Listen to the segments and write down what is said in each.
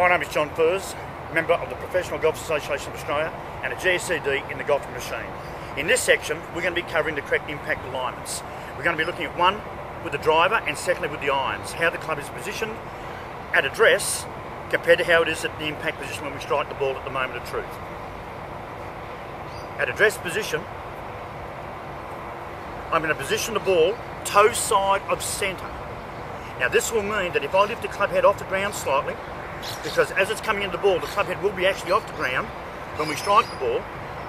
My name is John Furze, member of the Professional Golf Association of Australia and a GSED in the golfing machine. In this section, we're going to be covering the correct impact alignments. We're going to be looking at one with the driver and secondly with the irons, how the club is positioned at address compared to how it is at the impact position when we strike the ball at the moment of truth. At address position, I'm going to position the ball toe side of centre. Now this will mean that if I lift the club head off the ground slightly, because as it's coming into the ball, the club head will be actually off the ground when we strike the ball.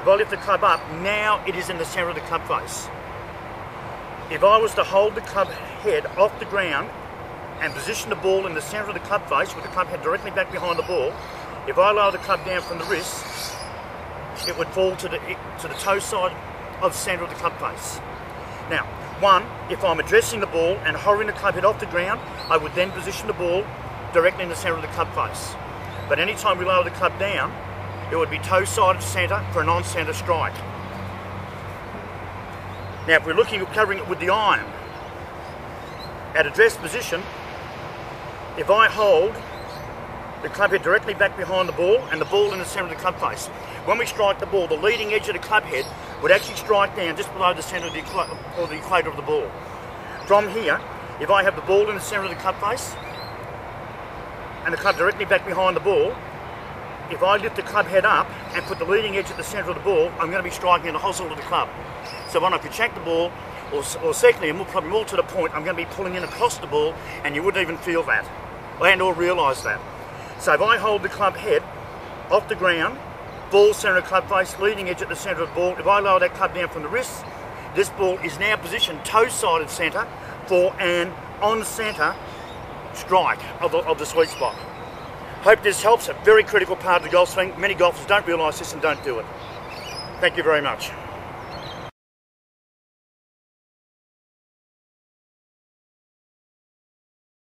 If I lift the club up, now it is in the centre of the club face. If I was to hold the club head off the ground and position the ball in the centre of the club face with the club head directly back behind the ball, if I lower the club down from the wrist, it would fall to the toe side of the centre of the club face. Now, one, if I'm addressing the ball and hovering the club head off the ground, I would then position the ball directly in the centre of the club face. But any time we lower the club down, it would be toe side of centre for a non-centre strike. Now, if we're looking at covering it with the iron, at address position, if I hold the club head directly back behind the ball and the ball in the centre of the club face, when we strike the ball, the leading edge of the club head would actually strike down just below the centre of the equator of the ball. From here, if I have the ball in the centre of the club face and the club directly back behind the ball, if I lift the club head up and put the leading edge at the centre of the ball, I'm going to be striking in the hosel of the club. So when I contract the ball, or secondly, and probably more to the point, I'm going to be pulling in across the ball, and you wouldn't even feel that, and or realise that. So if I hold the club head off the ground, ball centre of club face, leading edge at the centre of the ball, if I lower that club down from the wrist, this ball is now positioned toe side of centre for an on-centre strike of the sweet spot. Hope this helps. A very critical part of the golf swing. Many golfers don't realise this and don't do it. Thank you very much.